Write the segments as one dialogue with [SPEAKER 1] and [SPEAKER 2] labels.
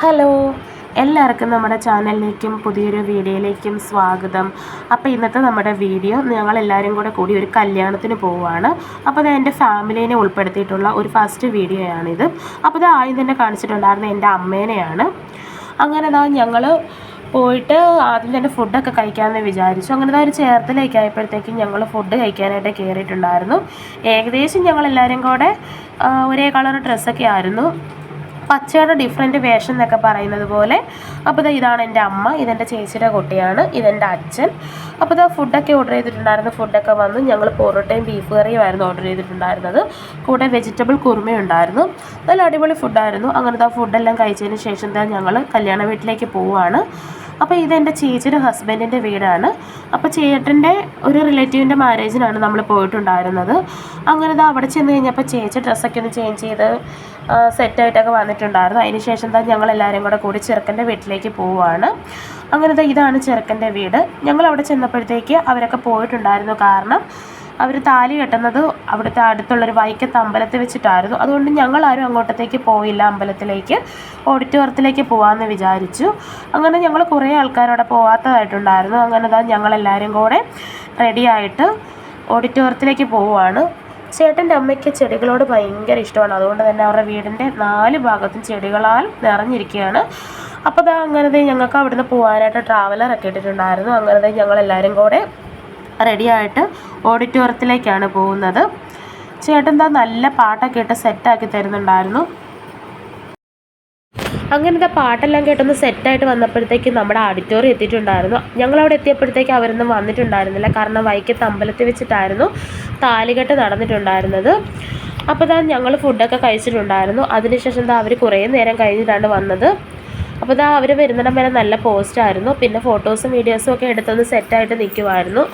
[SPEAKER 1] Hello, എല്ലാവർക്കും നമ്മുടെ ചാനലിലേക്കും പുതിയൊരു വീഡിയോയിലേക്കും സ്വാഗതം. അപ്പോൾ ഇന്നത്തെ നമ്മുടെ വീഡിയോ ഞങ്ങളെല്ലാവരും കൂടി ഒരു കല്യാണത്തിന് പോവുകയാണ്. അപ്പോൾ അത് എൻ്റെ ഫാമിലീനെ ഉൾപ്പെടുത്തിയിട്ടുള്ള ഒരു ഫസ്റ്റ് വീഡിയോ ആണിത്. അപ്പോൾ ഇത് ആദ്യം തന്നെ കാണിച്ചിട്ടുണ്ടായിരുന്നത് എൻ്റെ അമ്മേനെയാണ്. അങ്ങനെ ഞങ്ങൾ പോയിട്ട് ആദ്യം തന്നെ ഫുഡൊക്കെ കഴിക്കാമെന്ന് വിചാരിച്ചു. അങ്ങനെ ഒരു ചേർത്തലേക്ക് ആയപ്പോഴത്തേക്കും ഞങ്ങൾ ഫുഡ് കഴിക്കാനായിട്ട് കയറിയിട്ടുണ്ടായിരുന്നു. ഏകദേശം ഞങ്ങളെല്ലാവരും കൂടെ ഒരേ കളർ ഡ്രസ്സൊക്കെ ആയിരുന്നു. പച്ചയുടെ ഡിഫറെൻറ്റ് വേഷം എന്നൊക്കെ പറയുന്നത് പോലെ. അപ്പോൾ ഇതാണ് എൻ്റെ അമ്മ, ഇതെൻ്റെ ചേച്ചിയുടെ കുട്ടിയാണ്, ഇതെൻ്റെ അച്ഛൻ. അപ്പോൾ ഫുഡൊക്കെ ഓർഡർ ചെയ്തിട്ടുണ്ടായിരുന്നു. ഫുഡൊക്കെ വന്നു. ഞങ്ങൾ പൊറോട്ടയും ബീഫ് കറിയുമായിരുന്നു ഓർഡർ ചെയ്തിട്ടുണ്ടായിരുന്നത്. കൂടെ വെജിറ്റബിൾ കുറുമയുണ്ടായിരുന്നു. നല്ല അടിപൊളി ഫുഡായിരുന്നു. അങ്ങനെ ഫുഡെല്ലാം കഴിച്ചതിന് ശേഷം ഞങ്ങൾ കല്യാണ വീട്ടിലേക്ക് പോവുകയാണ്. അപ്പോൾ ഇതെൻ്റെ ചേച്ചിയുടെ ഹസ്ബൻഡിൻ്റെ വീടാണ്. അപ്പോൾ ചേട്ടൻ്റെ ഒരു റിലേറ്റീവിൻ്റെ മാരേജിനാണ് നമ്മൾ പോയിട്ടുണ്ടായിരുന്നത്. അങ്ങനെ അവിടെ ചെന്ന് കഴിഞ്ഞപ്പോൾ ചേച്ചി ഡ്രസ്സൊക്കെ ഒന്ന് ചേഞ്ച് ചെയ്ത് സെറ്റായിട്ടൊക്കെ വന്നിട്ടുണ്ടായിരുന്നു. അതിന് ശേഷം ഞങ്ങളെല്ലാവരും കൂടി ചെറുക്കൻ്റെ വീട്ടിലേക്ക് പോവുകയാണ്. അങ്ങനെ ഇതാണ് ചെറുക്കൻ്റെ വീട്. ഞങ്ങളവിടെ ചെന്നപ്പോഴത്തേക്ക് അവരൊക്കെ പോയിട്ടുണ്ടായിരുന്നു. കാരണം അവർ താലി കെട്ടുന്നത് അവിടുത്തെ അടുത്തുള്ളൊരു വൈക്കത്ത് അമ്പലത്തിൽ വെച്ചിട്ടായിരുന്നു. അതുകൊണ്ട് ഞങ്ങളാരും അങ്ങോട്ടത്തേക്ക് പോയില്ല. അമ്പലത്തിലേക്ക് ഓഡിറ്റോറിയത്തിലേക്ക് പോകാമെന്ന് വിചാരിച്ചു. അങ്ങനെ ഞങ്ങൾ കുറേ ആൾക്കാരവിടെ പോകാത്തതായിട്ടുണ്ടായിരുന്നു. അങ്ങനെ ഞങ്ങളെല്ലാവരും കൂടെ റെഡിയായിട്ട് ഓഡിറ്റോറിയത്തിലേക്ക് പോവുകയാണ്. ചേട്ടൻ്റെ അമ്മയ്ക്ക് ചെടികളോട് ഭയങ്കര ഇഷ്ടമാണ്. അതുകൊണ്ട് തന്നെ അവരുടെ വീടിൻ്റെ 4 ഭാഗത്തും ചെടികളാൽ നിറഞ്ഞിരിക്കുകയാണ്. അപ്പോൾ അങ്ങനെ ഞങ്ങൾക്ക് അവിടുന്ന് പോകാനായിട്ട് ട്രാവലറൊക്കെ ഇട്ടിട്ടുണ്ടായിരുന്നു. അങ്ങനെ ഞങ്ങളെല്ലാവരും കൂടെ റെഡിയായിട്ട് ഓഡിറ്റോറിയത്തിലേക്കാണ് പോകുന്നത്. ചേട്ടൻ നല്ല പാട്ടൊക്കെ ഇട്ട് സെറ്റാക്കി തരുന്നുണ്ടായിരുന്നു. അങ്ങനത്തെ പാട്ടെല്ലാം കേട്ടൊന്ന് സെറ്റായിട്ട് വന്നപ്പോഴത്തേക്കും നമ്മുടെ ഓഡിറ്റോറിയം എത്തിയിട്ടുണ്ടായിരുന്നു. ഞങ്ങളവിടെ എത്തിയപ്പോഴത്തേക്ക് അവരൊന്നും വന്നിട്ടുണ്ടായിരുന്നില്ല. കാരണം വൈക്കത്ത് അമ്പലത്തിൽ വെച്ചിട്ടായിരുന്നു താലികെട്ട് നടന്നിട്ടുണ്ടായിരുന്നത്. അപ്പോൾ ഞങ്ങൾ ഫുഡൊക്കെ കഴിച്ചിട്ടുണ്ടായിരുന്നു. അതിനുശേഷം അവർ കുറേ നേരം കഴിഞ്ഞിട്ടാണ് വന്നത്. അപ്പോൾ അവർ വരുന്നിടം വരെ നല്ല പോസ്റ്റായിരുന്നു. പിന്നെ ഫോട്ടോസും വീഡിയോസും ഒക്കെ എടുത്തൊന്ന് സെറ്റായിട്ട് നിൽക്കുമായിരുന്നു.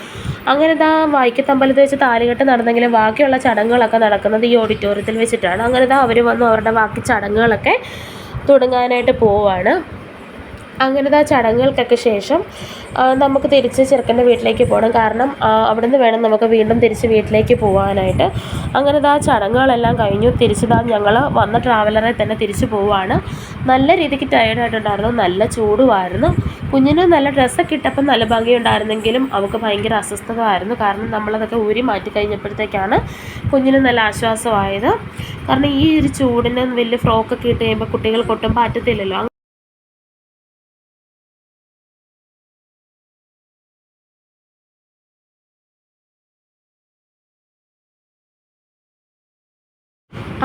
[SPEAKER 1] അങ്ങനെ വൈക്കത്ത് അമ്പലത്തിൽ വെച്ച് താലികെട്ട് നടന്നെങ്കിലും ബാക്കിയുള്ള ചടങ്ങുകളൊക്കെ നടക്കുന്നത് ഈ ഓഡിറ്റോറിയത്തിൽ വെച്ചിട്ടാണ്. അങ്ങനെ അവർ വന്നു അവരുടെ ബാക്കി ചടങ്ങുകളൊക്കെ തുടങ്ങാനായിട്ട് പോവുകയാണ്. അങ്ങനെ ചടങ്ങുകൾക്കൊക്കെ ശേഷം നമുക്ക് തിരിച്ച് ചെറുക്കൻ്റെ വീട്ടിലേക്ക് പോകണം. കാരണം അവിടെ നിന്ന് വേണം നമുക്ക് വീണ്ടും തിരിച്ച് വീട്ടിലേക്ക് പോകാനായിട്ട്. അങ്ങനെ ചടങ്ങുകളെല്ലാം കഴിഞ്ഞു. തിരിച്ച് ഞങ്ങൾ വന്ന ട്രാവലറിൽ തന്നെ തിരിച്ച് പോവുകയാണ്. നല്ല രീതിക്ക് ടയേർഡായിട്ടുണ്ടായിരുന്നു. നല്ല ചൂടുമായിരുന്നു. കുഞ്ഞിന് നല്ല ഡ്രസ്സൊക്കെ ഇട്ടപ്പം നല്ല ഭംഗിയുണ്ടായിരുന്നെങ്കിലും അവൾക്ക് ഭയങ്കര അസ്വസ്ഥതമായിരുന്നു. കാരണം നമ്മളതൊക്കെ ഊരി മാറ്റി കഴിഞ്ഞപ്പോഴത്തേക്കാണ് കുഞ്ഞിന് നല്ല ആശ്വാസമായത്. കാരണം ഈ ഒരു ചൂടിന് വലിയ ഫ്രോക്കൊക്കെ ഇട്ട് കഴിയുമ്പോൾ കുട്ടികൾക്കൊട്ടും പറ്റത്തില്ലല്ലോ.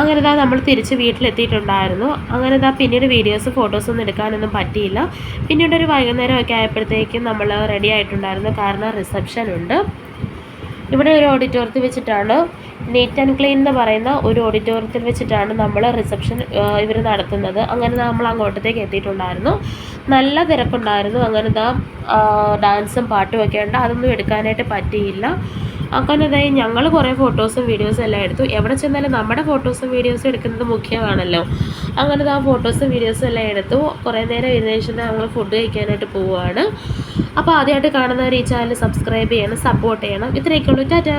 [SPEAKER 1] അങ്ങനെ നമ്മൾ തിരിച്ച് വീട്ടിലെത്തിയിട്ടുണ്ടായിരുന്നു. അങ്ങനെ പിന്നീട് വീഡിയോസ് ഫോട്ടോസൊന്നും എടുക്കാനൊന്നും പറ്റിയില്ല. പിന്നീട് ഒരു വൈകുന്നേരമൊക്കെ ആയപ്പോഴത്തേക്കും നമ്മൾ റെഡി ആയിട്ടുണ്ടായിരുന്നു. കാരണം റിസപ്ഷൻ ഉണ്ട്. ഇവിടെ ഒരു ഓഡിറ്റോറിയത്തിൽ വെച്ചിട്ടാണ്, നീറ്റ് ആൻഡ് ക്ലീൻ എന്ന് പറയുന്ന ഒരു ഓഡിറ്റോറിയത്തിൽ വെച്ചിട്ടാണ് നമ്മൾ റിസപ്ഷൻ ഇവർ നടത്തുന്നത്. അങ്ങനെ നമ്മൾ അങ്ങോട്ടത്തേക്ക് എത്തിയിട്ടുണ്ടായിരുന്നു. നല്ല തിരക്കുണ്ടായിരുന്നു. അങ്ങനെ ഡാൻസും പാട്ടും ഒക്കെ ഉണ്ട്. അതൊന്നും എടുക്കാനായിട്ട് പറ്റിയില്ല. അങ്ങനെ ഞങ്ങൾ കുറേ ഫോട്ടോസും വീഡിയോസും എല്ലാം എടുത്തു. എവിടെ ചെന്നാലും നമ്മുടെ ഫോട്ടോസും വീഡിയോസും എടുക്കുന്നത് മുഖ്യമാണല്ലോ. അങ്ങനെ ഫോട്ടോസും വീഡിയോസും എല്ലാം എടുത്തു. കുറേ നേരം ഇരുന്ന ശേഷം ഞങ്ങൾ ഫുഡ് കഴിക്കാനായിട്ട് പോവുകയാണ്. അപ്പോൾ ആദ്യമായിട്ട് കാണുന്നവർ ഈ ചാനൽ സബ്സ്ക്രൈബ് ചെയ്യണം, സപ്പോർട്ട് ചെയ്യണം. ഇത്രയൊക്കെയുള്ളൂ. ടാറ്റാ.